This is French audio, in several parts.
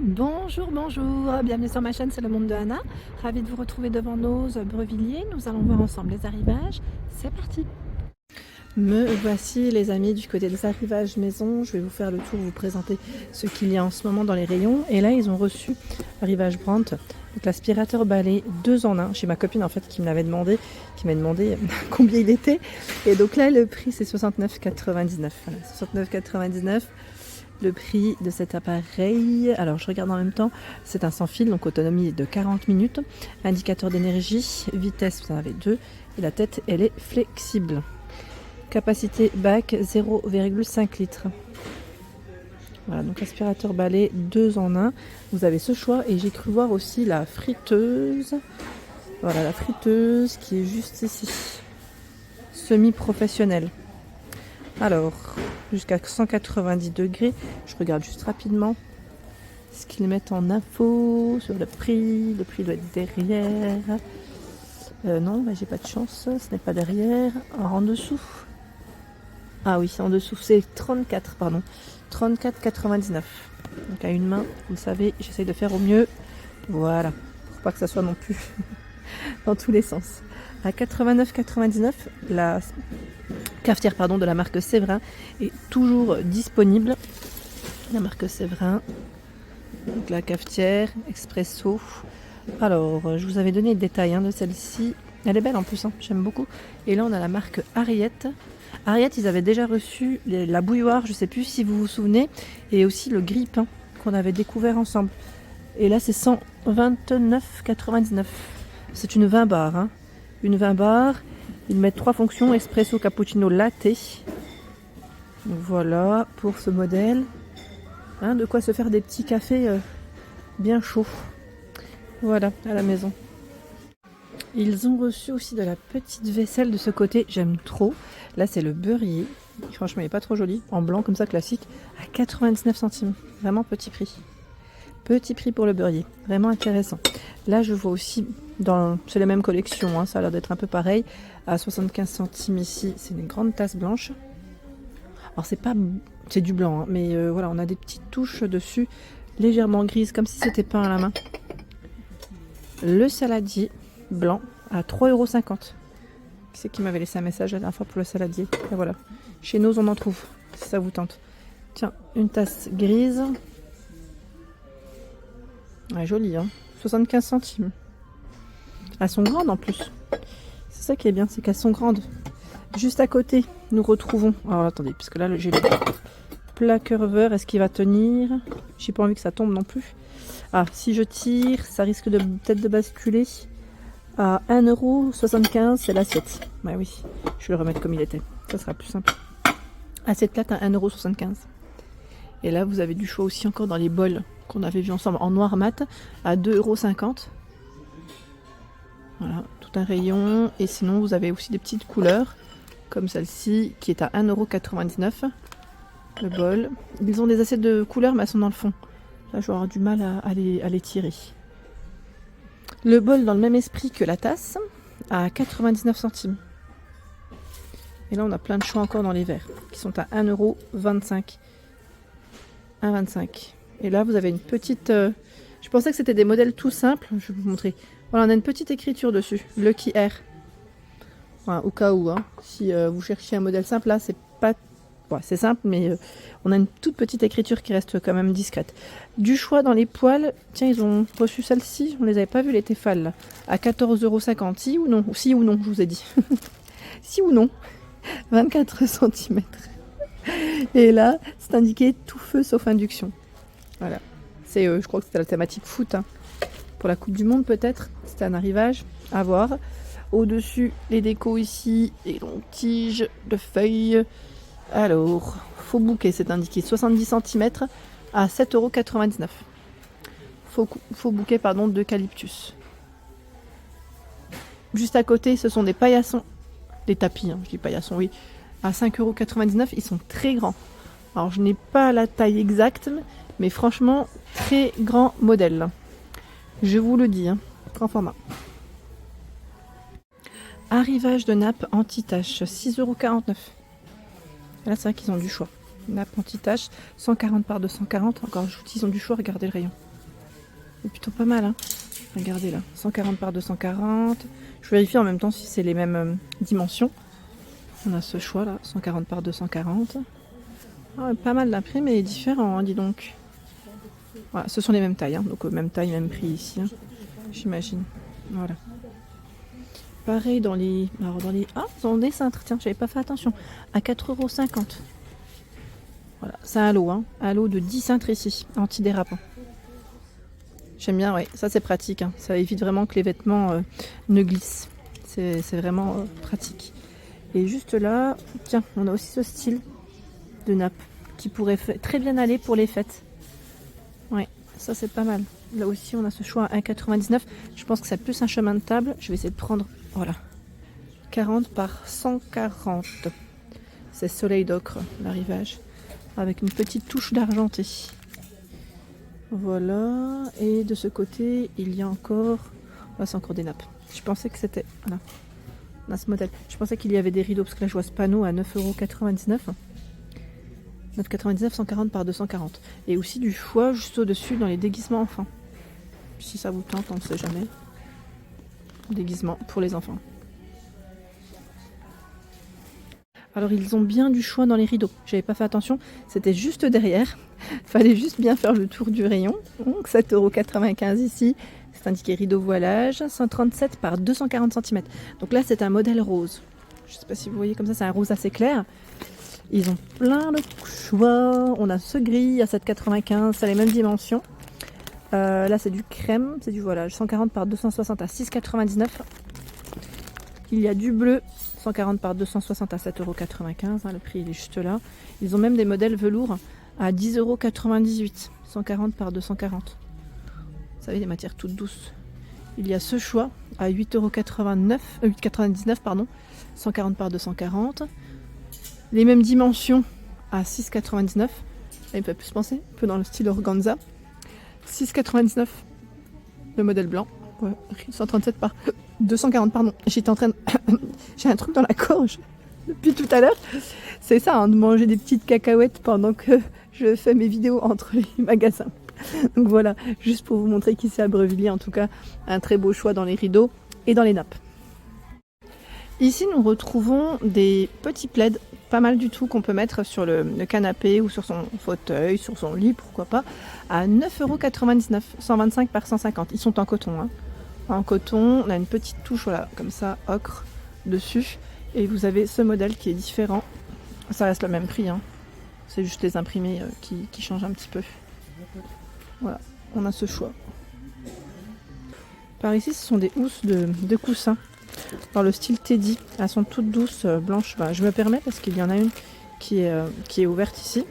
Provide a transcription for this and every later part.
Bonjour, bonjour, bienvenue sur ma chaîne, c'est le monde de Anna. Ravie de vous retrouver devant Nose Brevilliers. Nous allons voir ensemble les arrivages. C'est parti. Me voici les amis du côté des arrivages maison. Je vais vous faire le tour, vous présenter ce qu'il y a en ce moment dans les rayons. Et là, ils ont reçu arrivage Brandt, donc l'aspirateur balai 2 en 1. J'ai ma copine en fait qui me l'avait demandé, qui m'a demandé combien il était. Et donc là, le prix c'est 69,99. Voilà, 69,99. Le prix de cet appareil, alors je regarde en même temps, c'est un sans fil, donc autonomie de 40 minutes, indicateur d'énergie, vitesse vous en avez 2, et la tête elle est flexible. Capacité bac 0,5 litres. Voilà, donc aspirateur balai 2 en 1, vous avez ce choix, et j'ai cru voir aussi la friteuse, voilà la friteuse qui est juste ici, semi-professionnelle. Alors, jusqu'à 190 degrés, je regarde juste rapidement ce qu'ils mettent en info sur le prix doit être derrière. Non, j'ai pas de chance, ce n'est pas derrière. Alors, en dessous, ah oui, en dessous, c'est 34, pardon, 34,99. Donc à une main, vous le savez, j'essaye de faire au mieux, voilà, pour pas que ça soit non plus dans tous les sens. À 89,99, la cafetière de la marque Séverin est toujours disponible. La marque Séverin, donc la cafetière expresso. Alors, je vous avais donné le détail de celle-ci. Elle est belle en plus, j'aime beaucoup. Et là, on a la marque Ariette. Ariette, ils avaient déjà reçu la bouilloire, je ne sais plus si vous vous souvenez, et aussi le grille-pain qu'on avait découvert ensemble. Et là, c'est 129,99. C'est une 20 bar. Une 20 bar. Ils mettent 3 fonctions, espresso, cappuccino, latte. Donc voilà pour ce modèle. De quoi se faire des petits cafés bien chauds. Voilà, à la maison. Ils ont reçu aussi de la petite vaisselle de ce côté, j'aime trop. Là, c'est le beurrier. Franchement, il n'est pas trop joli. En blanc, comme ça, classique, à 99 centimes. Vraiment petit prix. Petit prix pour le beurrier. Vraiment intéressant. Là, je vois aussi, c'est les mêmes collections, ça a l'air d'être un peu pareil. À 75 centimes ici, c'est une grande tasse blanche. Alors, c'est du blanc, mais voilà, on a des petites touches dessus, légèrement grises, comme si c'était peint à la main. Le saladier blanc à 3,50 €. Qui c'est qui m'avait laissé un message la dernière fois pour le saladier? Et voilà. Chez nous, on en trouve, si ça vous tente. Tiens, une tasse grise. Ouais, jolie, 75 centimes. Elles sont grandes en plus. C'est ça qui est bien, c'est qu'elles sont grandes. Juste à côté, nous retrouvons... Alors attendez, parce que là, j'ai le placurveur. Est-ce qu'il va tenir? J'ai pas envie que ça tombe non plus. Ah, si je tire, ça risque peut-être de basculer. À 1,75 €, c'est l'assiette. Bah oui, je vais le remettre comme il était. Ça sera plus simple. Assiette plate à 1,75 €. Et là, vous avez du choix aussi encore dans les bols qu'on avait vu ensemble en noir mat à 2,50 €. Voilà, tout un rayon. Et sinon, vous avez aussi des petites couleurs comme celle-ci qui est à 1,99 €. Le bol. Ils ont des assiettes de couleurs, mais elles sont dans le fond. Là, je vais avoir du mal à les tirer. Le bol dans le même esprit que la tasse à 99 centimes. Et là, on a plein de choix encore dans les verres qui sont à 1,25 €. 1,25 €. Et là, vous avez une petite... je pensais que c'était des modèles tout simples. Je vais vous montrer. Voilà, on a une petite écriture dessus. Lucky Air. Voilà, au cas où. Si vous cherchez un modèle simple, là, c'est pas... Ouais, c'est simple, mais on a une toute petite écriture qui reste quand même discrète. Du choix dans les poêles. Tiens, ils ont reçu celle-ci. On les avait pas vues, les Tefal, là. À 14,50 €. Si ou non? Si ou non, je vous ai dit. Si ou non? 24 cm. Et là, c'est indiqué tout feu sauf induction. Voilà. C'est, je crois que c'était la thématique foot. Pour la Coupe du Monde, peut-être. C'était un arrivage. À voir. Au-dessus, les décos ici. Et longues tiges de feuilles. Alors, faux bouquet, c'est indiqué 70 cm à 7,99 €. Faux bouquet, d'eucalyptus. Juste à côté, ce sont des paillassons. Des tapis, je dis paillassons, oui. À 5,99 €, ils sont très grands. Alors, je n'ai pas la taille exacte, mais franchement, très grand modèle. Je vous le dis, grand format. Arrivage de nappe anti-tache, 6,49 €. Là, c'est vrai qu'ils ont du choix. Nappe anti-tache, 140 par 240. Encore, ils ont du choix, regardez le rayon. C'est plutôt pas mal, hein. Regardez là, 140 par 240. Je vérifie en même temps si c'est les mêmes dimensions. On a ce choix là, 140 par 240. Ah, pas mal d'imprimés, mais différent, hein, dis donc. Voilà, ce sont les mêmes tailles, hein, donc même taille, même prix ici, hein, j'imagine. Voilà. Pareil dans les... Alors ah, dans les cintres, tiens, j'avais pas fait attention. À 4,50 €. Voilà, c'est un lot, hein. Un lot de 10 cintres ici, antidérapant. J'aime bien, ouais, ça c'est pratique, hein. Ça évite vraiment que les vêtements ne glissent. C'est vraiment pratique. Et juste là, tiens, on a aussi ce style de nappe qui pourrait très bien aller pour les fêtes. Ouais, ça c'est pas mal. Là aussi, on a ce choix à 1,99 €. Je pense que c'est plus un chemin de table. Je vais essayer de prendre, voilà, 40 par 140. C'est soleil d'ocre, l'arrivage, avec une petite touche d'argenté. Voilà, et de ce côté, il y a encore... Là, c'est encore des nappes. Je pensais que c'était... Voilà, on a ce modèle. Je pensais qu'il y avait des rideaux, parce que là, je vois ce panneau à 9,99 €. 9,99 €, 140 par 240. Et aussi du choix juste au-dessus dans les déguisements enfants. Si ça vous tente, on ne sait jamais. Déguisement pour les enfants. Alors ils ont bien du choix dans les rideaux. J'avais pas fait attention, c'était juste derrière. Fallait juste bien faire le tour du rayon. Donc 7,95 € ici. C'est indiqué rideau voilage, 137 par 240 cm. Donc là c'est un modèle rose. Je sais pas si vous voyez comme ça, c'est un rose assez clair. Ils ont plein de choix. On a ce gris à 7,95 €, c'est les mêmes dimensions. Là c'est du crème, c'est du voilage, 140 par 260 à 6,99 €. Il y a du bleu, 140 par 260 à 7,95 €, hein, le prix il est juste là. Ils ont même des modèles velours à 10,98 €, 140 par 240. Vous savez, des matières toutes douces. Il y a ce choix à 8,99 €, pardon, 140 par 240. Les mêmes dimensions à 6,99 €. Là, il me fait plus penser, un peu dans le style organza. 6,99 €, le modèle blanc. Ouais, 137 par 240, pardon. J'étais en train de... J'ai un truc dans la gorge depuis tout à l'heure. C'est ça, hein, de manger des petites cacahuètes pendant que je fais mes vidéos entre les magasins. Donc voilà, juste pour vous montrer qu'ici à Brevilliers, en tout cas, un très beau choix dans les rideaux et dans les nappes. Ici, nous retrouvons des petits plaids, pas mal du tout, qu'on peut mettre sur le canapé ou sur son fauteuil, sur son lit, pourquoi pas, à 9,99 €, 125 par 150. Ils sont en coton, hein. En coton, on a une petite touche, voilà, comme ça, ocre, dessus. Et vous avez ce modèle qui est différent. Ça reste le même prix, hein. C'est juste les imprimés qui changent un petit peu. Voilà, on a ce choix. Par ici, ce sont des housses de coussins dans le style Teddy. Elles sont toutes douces, blanches. Ben, je me permets parce qu'il y en a une qui est ouverte ici.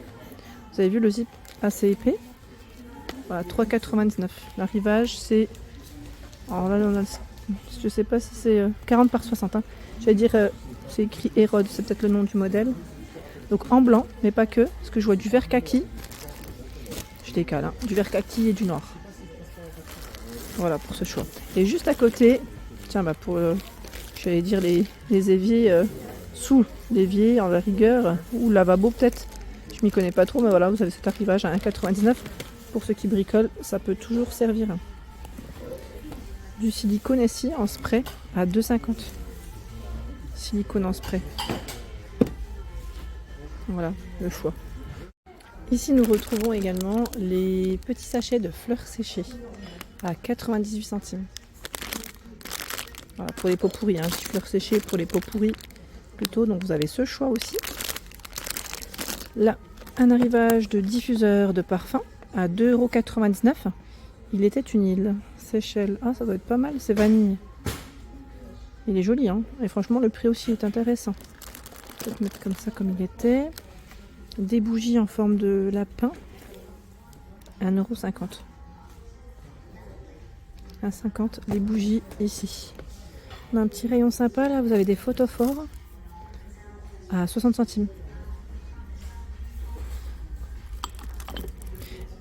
Vous avez vu le zip assez épais. Voilà, 3,99 €. L'arrivage, c'est... Alors là, on a... je sais pas si c'est 40 par 60. Hein. J'allais dire, c'est écrit Hérode, c'est peut-être le nom du modèle. Donc en blanc, mais pas que, parce que je vois du vert kaki. Je décale, hein, du vert kaki et du noir. Voilà pour ce choix. Et juste à côté, tiens, bah pour, j'allais dire les éviers sous l'évier en la rigueur, ou lavabo peut-être. Je m'y connais pas trop, mais voilà, vous avez cet arrivage à 1,99 €. Pour ceux qui bricolent, ça peut toujours servir. Du silicone ici en spray à 2,50 €. Silicone en spray. Voilà le choix. Ici nous retrouvons également les petits sachets de fleurs séchées à 98 centimes. Voilà, pour les pots pourris, hein, petit fleurs séchées pour les pots pourris plutôt, donc vous avez ce choix aussi. Là, un arrivage de diffuseur de parfum à 2,99 €. Il était une île, Seychelles. Ah, ça doit être pas mal, c'est vanille. Il est joli, hein, et franchement le prix aussi est intéressant. Je vais le mettre comme ça comme il était. Des bougies en forme de lapin, 1,50 €. 1,50 € les bougies ici. On a un petit rayon sympa là, vous avez des photophores à 60 centimes.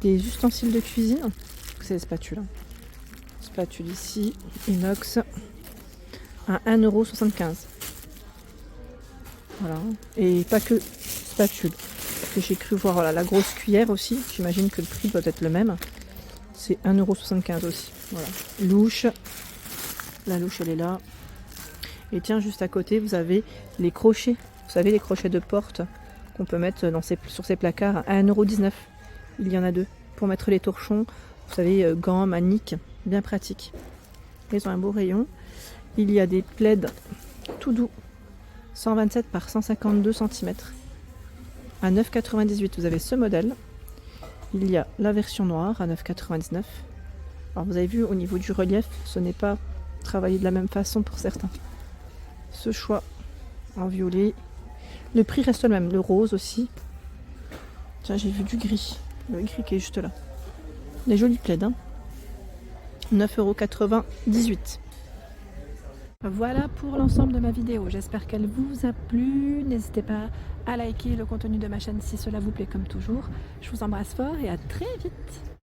Des ustensiles de cuisine, c'est les spatules. Spatule ici, inox, à 1,75 €. Voilà, et pas que spatule. J'ai cru voir, voilà, la grosse cuillère aussi, j'imagine que le prix doit être le même. C'est 1,75 € aussi. Voilà. Louche. La louche, elle est là. Et tiens, juste à côté, vous avez les crochets. Vous savez, les crochets de porte qu'on peut mettre sur ces placards à 1,19 €. Il y en a 2. Pour mettre les torchons, vous savez, gants, maniques, bien pratique. Ils ont un beau rayon. Il y a des plaids tout doux, 127 par 152 cm. À 9,98 €, vous avez ce modèle. Il y a la version noire à 9,99 €. Alors vous avez vu, au niveau du relief, ce n'est pas travaillé de la même façon pour certains. Ce choix en violet. Le prix reste le même, le rose aussi. Tiens, j'ai vu du gris. Le gris qui est juste là. Des jolis plaids, hein. 9,98 €. Voilà pour l'ensemble de ma vidéo. J'espère qu'elle vous a plu. N'hésitez pas à liker le contenu de ma chaîne si cela vous plaît comme toujours. Je vous embrasse fort et à très vite.